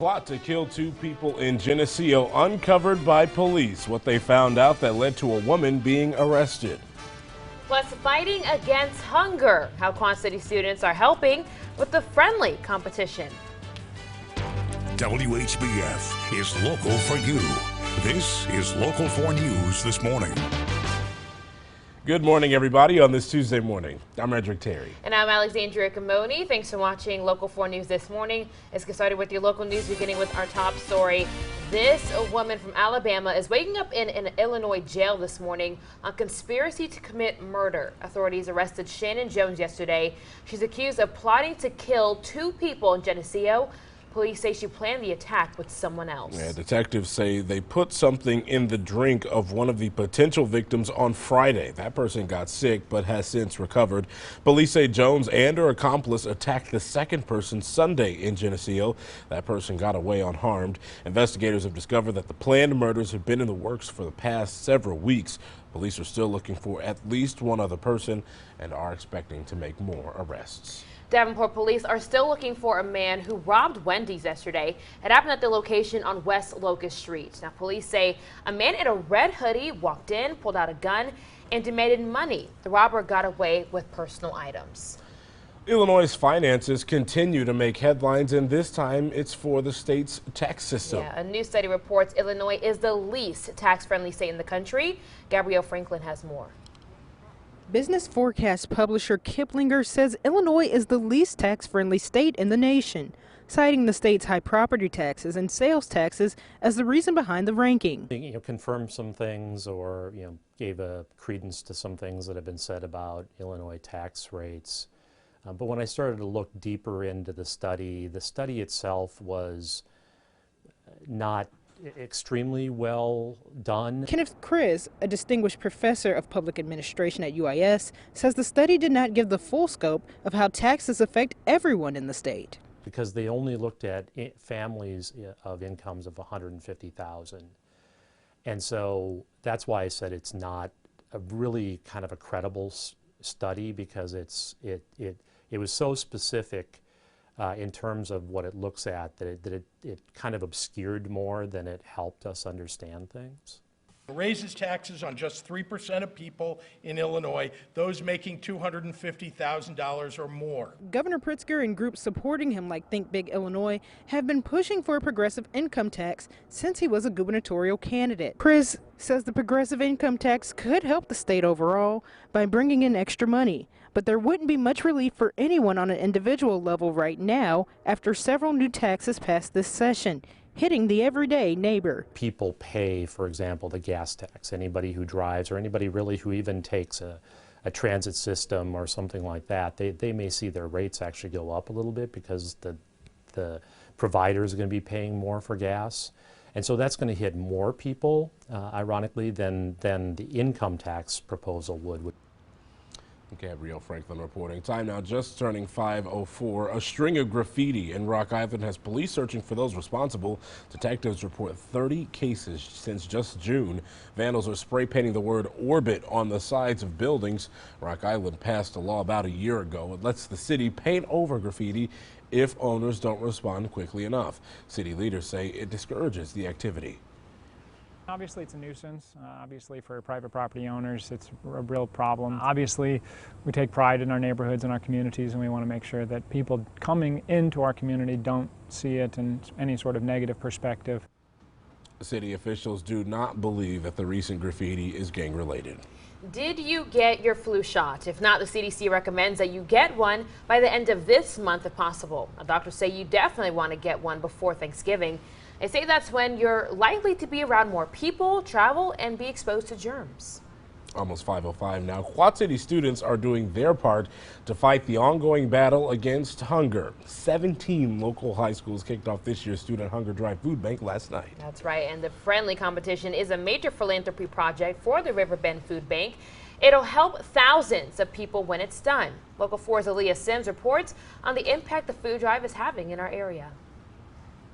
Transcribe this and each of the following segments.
Plot to kill two people in Geneseo uncovered by police. What they found out that led to a woman being arrested. Plus, fighting against hunger. How Quad City students are helping with the friendly competition. WHBF is local for you. This is Local 4 News this morning. Good morning, everybody, on this Tuesday morning. I'm Edric Terry. And I'm Alexandria Ikomoni. Thanks for watching Local 4 News this morning. Let's get started with your local news, beginning with our top story. This woman from Alabama is waking up in an Illinois jail this morning on conspiracy to commit murder. Authorities arrested Shannon Jones yesterday. She's accused of plotting to kill two people in Geneseo. Police say she planned the attack with someone else. Yeah, detectives say they put something in the drink of one of the potential victims on Friday. That person got sick but has since recovered. Police say Jones and her accomplice attacked the second person Sunday in Geneseo. That person got away unharmed. Investigators have discovered that the planned murders have been in the works for the past several weeks. Police are still looking for at least one other person and are expecting to make more arrests. Davenport police are still looking for a man who robbed Wendy's yesterday. It happened at the location on West Locust Street. Now, police say a man in a red hoodie walked in, pulled out a gun, and demanded money. The robber got away with personal items. Illinois' finances continue to make headlines, and this time it's for the state's tax system. Yeah, a new study reports Illinois is the least tax-friendly state in the country. Gabrielle Franklin has more. Business forecast publisher Kiplinger says Illinois is the least tax-friendly state in the nation, citing the state's high property taxes and sales taxes as the reason behind the ranking. Confirmed some things or, gave a credence to some things that have been said about Illinois tax rates. But when I started to look deeper into the study itself was not extremely well done. Kenneth Chris, a distinguished professor of public administration at UIS, says the study did not give the full scope of how taxes affect everyone in the state. Because they only looked at families of incomes of 150,000. And so that's why I said it's not a really kind of a credible study, because it was so specific in terms of what it looks at, that it kind of obscured more than it helped us understand things. It raises taxes on just 3% of people in Illinois, those making $250,000 or more. Governor Pritzker and groups supporting him like Think Big Illinois have been pushing for a progressive income tax since he was a gubernatorial candidate. Chris says the progressive income tax could help the state overall by bringing in extra money, but there wouldn't be much relief for anyone on an individual level right now after several new taxes passed this session, hitting the everyday neighbor. People pay, for example, the gas tax. Anybody who drives, or anybody really who even takes a transit system or something like that, they may see their rates actually go up a little bit because the providers are going to be paying more for gas. And so that's going to hit more people, ironically, than the income tax proposal would. Gabrielle Franklin reporting. Time now just turning 5:04. A string of graffiti in Rock Island has police searching for those responsible. Detectives report 30 cases since just June. Vandals are spray painting the word orbit on the sides of buildings. Rock Island passed a law about a year ago. It lets the city paint over graffiti if owners don't respond quickly enough. City leaders say it discourages the activity. Obviously, it's a nuisance. Obviously, for private property owners, it's a real problem. Obviously, we take pride in our neighborhoods and our communities, and we want to make sure that people coming into our community don't see it in any sort of negative perspective. City officials do not believe that the recent graffiti is gang-related. Did you get your flu shot? If not, the CDC recommends that you get one by the end of this month if possible. Doctors say you definitely want to get one before Thanksgiving. They say that's when you're likely to be around more people, travel, and be exposed to germs. Almost 5:05 now. Quad City students are doing their part to fight the ongoing battle against hunger. 17 local high schools kicked off this year's Student Hunger Drive Food Bank last night. That's right, and the friendly competition is a major philanthropy project for the Riverbend Food Bank. It'll help thousands of people when it's done. Local 4's Aaliyah Sims reports on the impact the food drive is having in our area.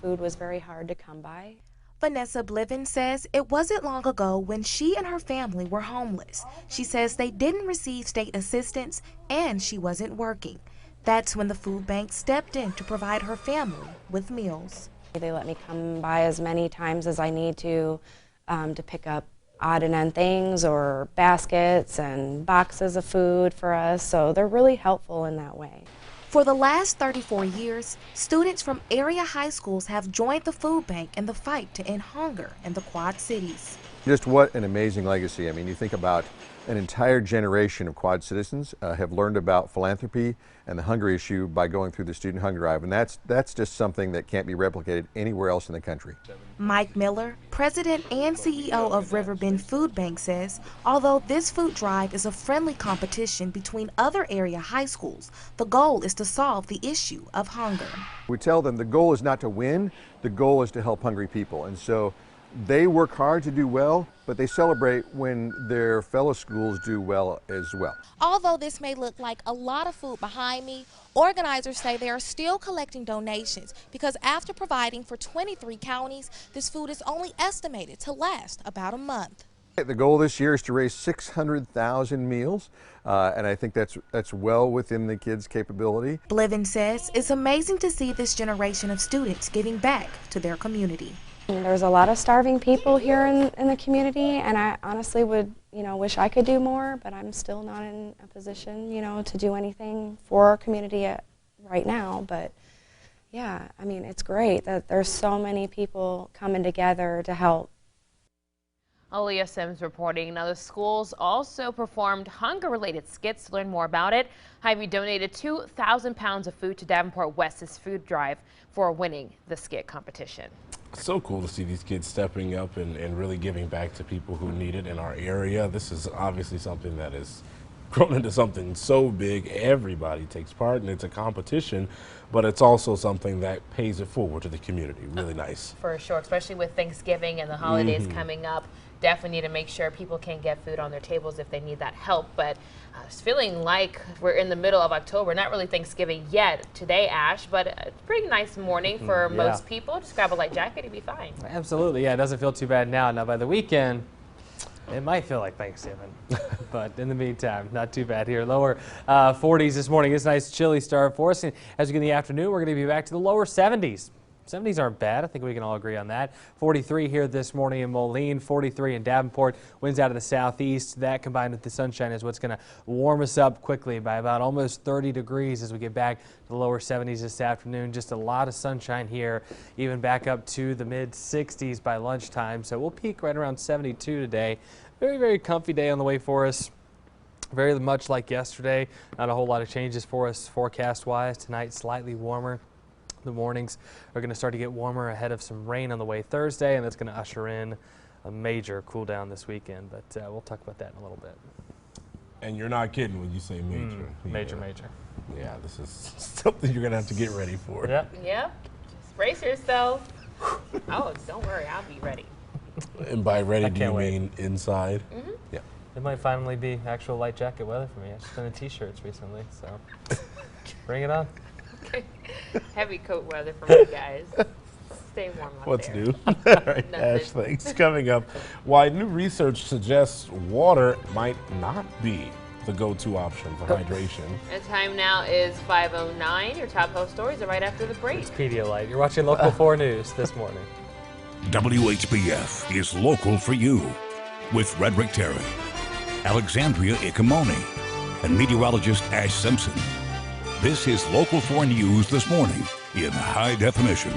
Food was very hard to come by. Vanessa Bliven says it wasn't long ago when she and her family were homeless. She says they didn't receive state assistance and she wasn't working. That's when the food bank stepped in to provide her family with meals. They let me come by as many times as I need to pick up odd and end things or baskets and boxes of food for us, so they're really helpful in that way. For the last 34 years, students from area high schools have joined the food bank in the fight to end hunger in the Quad Cities. Just what an amazing legacy. I mean, you think about an entire generation of Quad citizens have learned about philanthropy and the hunger issue by going through the Student Hunger Drive, and that's just something that can't be replicated anywhere else in the country. Mike Miller, president and CEO of Riverbend Food Bank, says although this food drive is a friendly competition between other area high schools, the goal is to solve the issue of hunger. We tell them the goal is not to win, the goal is to help hungry people. And so they work hard to do well, but they celebrate when their fellow schools do well as well. Although this may look like a lot of food behind me, organizers say they are still collecting donations because after providing for 23 counties, this food is only estimated to last about a month. The goal this year is to raise 600,000 meals, and I think that's well within the kids' capability. Blivin says it's amazing to see this generation of students giving back to their community. There's a lot of starving people here in the community, and I honestly would, wish I could do more, but I'm still not in a position, to do anything for our community right now. But yeah, I mean, it's great that there's so many people coming together to help. Aaliyah Sims reporting. Now, the schools also performed hunger-related skits. To learn more about it, Hy-Vee donated 2,000 pounds of food to Davenport West's food drive for winning the skit competition. So cool to see these kids stepping up and really giving back to people who need it in our area. This is obviously something that is grown into something so big. Everybody takes part, and it's a competition, but it's also something that pays it forward to the community. Really nice. For sure, especially with Thanksgiving and the holidays coming up. Definitely need to make sure people can get food on their tables if they need that help. But it's feeling like we're in the middle of October. Not really Thanksgiving yet today, Ash, but a pretty nice morning for most people. Just grab a light jacket, you'll be fine. Absolutely, yeah, it doesn't feel too bad now. Now by the weekend, it might feel like Thanksgiving, but in the meantime, not too bad here. Lower 40s this morning. It's a nice chilly start for us. And as we get in the afternoon, we're going to be back to the lower 70s. 70s aren't bad. I think we can all agree on that. 43 here this morning in Moline, 43 in Davenport. Winds out of the southeast. That combined with the sunshine is what's going to warm us up quickly by about almost 30 degrees as we get back to the lower 70s this afternoon. Just a lot of sunshine here, even back up to the mid 60s by lunchtime. So we'll peak right around 72 today. Very, very comfy day on the way for us. Very much like yesterday. Not a whole lot of changes for us forecast-wise. Tonight, slightly warmer. The mornings are going to start to get warmer ahead of some rain on the way Thursday, and that's going to usher in a major cool down this weekend. But we'll talk about that in a little bit. And you're not kidding when you say major. Major. Yeah, this is something you're going to have to get ready for. Yep. Just brace yourself. Oh, don't worry, I'll be ready. And by ready, do you mean inside? Yeah. It might finally be actual light jacket weather for me. I've just been in t-shirts recently, so bring it on. Heavy coat weather for me, guys. Stay warm out What's there. new? All right, Ash, thanks. Coming up, why new research suggests water might not be the go-to option for hydration. The time now is 5:09. Your top health stories are right after the break. It's Pedialyte. You're watching Local 4 News this morning. WHBF is local for you with Frederick Terry, Alexandria Ikomoni, and meteorologist Ash Simpson. This is Local 4 News this morning in high definition.